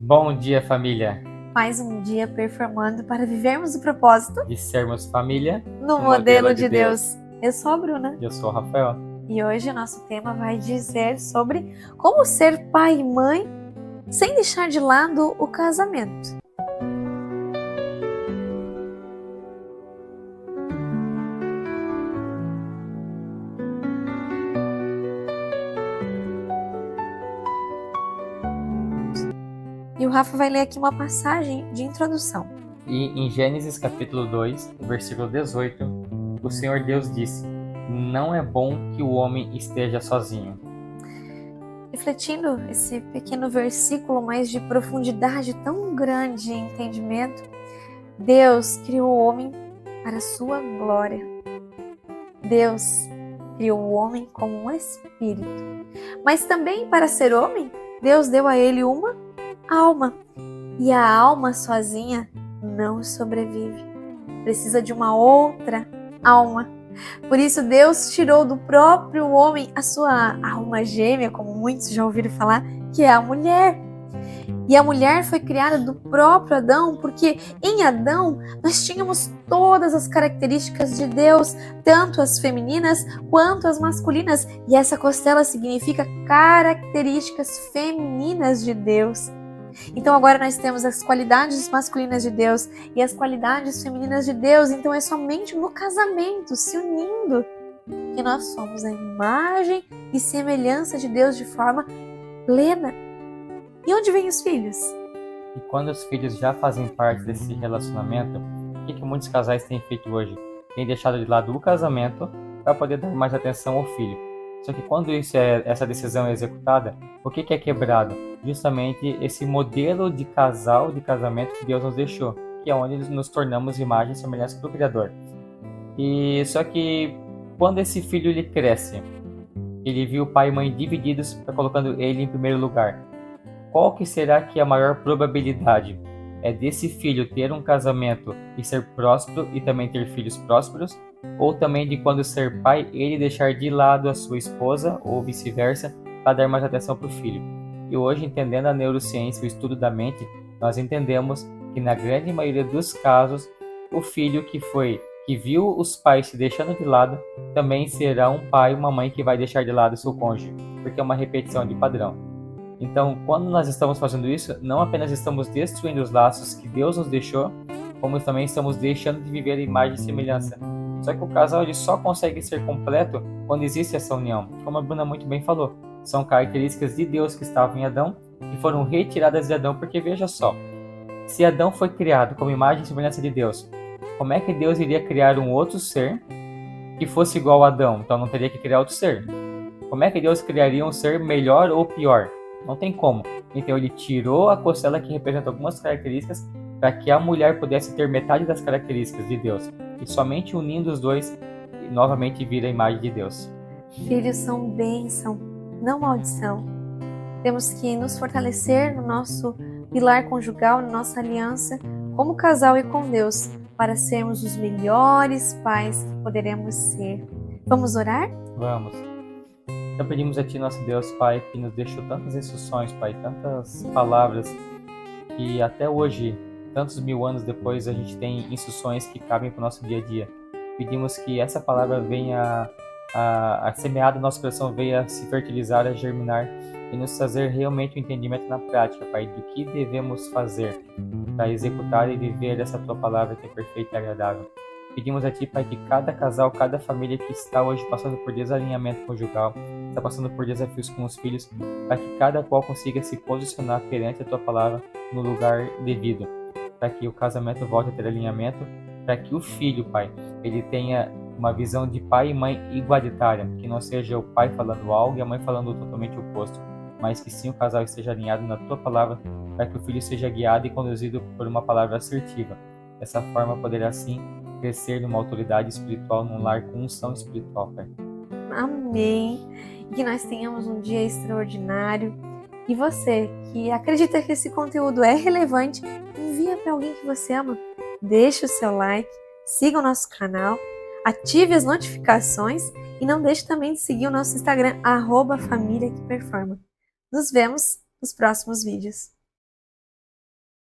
Bom dia, família, Mais um dia performando para vivermos o propósito de sermos família no modelo de Deus. Eu sou a Bruna Eu sou o Rafael. e hoje o nosso tema vai dizer sobre como ser pai e mãe sem deixar de lado o casamento. E o Rafa vai ler aqui uma passagem de introdução. E em Gênesis capítulo 2, versículo 18, o Senhor Deus disse: Não é bom que o homem esteja sozinho. Refletindo esse pequeno versículo, mas de profundidade tão grande em entendimento, Deus criou o homem para a sua glória. Deus criou o homem como um espírito. Mas também para ser homem, Deus deu a ele uma alma. E a alma sozinha não sobrevive. Precisa de uma outra alma. Por isso Deus tirou do próprio homem a sua alma gêmea, como muitos já ouviram falar, que é a mulher. E a mulher foi criada do próprio Adão, porque em Adão nós tínhamos todas as características de Deus, tanto as femininas quanto as masculinas. E essa costela significa características femininas de Deus. Então agora nós temos as qualidades masculinas de Deus e as qualidades femininas de Deus. Então é somente no casamento, se unindo, que nós somos a imagem e semelhança de Deus de forma plena. E onde vêm os filhos? E quando os filhos já fazem parte desse relacionamento, o que muitos casais têm feito hoje? Têm deixado de lado o casamento para poder dar mais atenção ao filho. Só que quando essa decisão é executada, o que é quebrado? Justamente esse modelo de casal, de casamento que Deus nos deixou, que é onde nos tornamos imagem e semelhança do Criador. E só que quando esse filho ele cresce, ele viu o pai e mãe divididos, colocando ele em primeiro lugar. Qual que será que é a maior probabilidade? É desse filho ter um casamento e ser próspero e também ter filhos prósperos? Ou também de quando ser pai, ele deixar de lado a sua esposa ou vice-versa para dar mais atenção para o filho? E hoje, entendendo a neurociência, o estudo da mente, nós entendemos que na grande maioria dos casos, o filho que viu os pais se deixando de lado, também será um pai, uma mãe que vai deixar de lado o seu cônjuge, porque é uma repetição de padrão. Então, quando nós estamos fazendo isso, não apenas estamos destruindo os laços que Deus nos deixou, como também estamos deixando de viver a imagem e semelhança. Só que o casal ele só consegue ser completo quando existe essa união. Como a Bruna muito bem falou, são características de Deus que estavam em Adão e foram retiradas de Adão, porque veja só, se Adão foi criado como imagem e semelhança de Deus, como é que Deus iria criar um outro ser que fosse igual a Adão? Então não teria que criar outro ser. Como é que Deus criaria um ser melhor ou pior? Não tem como. Então ele tirou a costela que representa algumas características para que a mulher pudesse ter metade das características de Deus. E somente unindo os dois, novamente vira a imagem de Deus. Filhos são bênção, não maldição. Temos que nos fortalecer no nosso pilar conjugal, na nossa aliança, como casal e com Deus, para sermos os melhores pais que poderemos ser. Vamos orar? Vamos. Então pedimos a Ti, nosso Deus, Pai, que nos deixou tantas instruções, Pai, tantas palavras, que até hoje, tantos mil anos depois, a gente tem instruções que cabem para o nosso dia a dia. Pedimos que essa palavra venha a semear do nosso coração, venha se fertilizar, a germinar e nos trazer realmente o entendimento na prática, Pai, do que devemos fazer para executar e viver essa Tua palavra que é perfeita e agradável. Pedimos a Ti, Pai, que cada casal, cada família que está hoje passando por desalinhamento conjugal, está passando por desafios com os filhos, para que cada qual consiga se posicionar perante a Tua palavra no lugar devido, para que o casamento volte a ter alinhamento, para que o filho, Pai, ele tenha uma visão de pai e mãe igualitária, que não seja o pai falando algo e a mãe falando totalmente oposto, mas que sim o casal esteja alinhado na Tua palavra, para que o filho seja guiado e conduzido por uma palavra assertiva. Dessa forma poderá sim crescer numa autoridade espiritual, num lar com unção espiritual, Pai. Amém. E que nós tenhamos um dia extraordinário. E você, que acredita que esse conteúdo é relevante, envia para alguém que você ama. Deixe o seu like, siga o nosso canal, ative as notificações e não deixe também de seguir o nosso Instagram, @família que performa. Nos vemos nos próximos vídeos.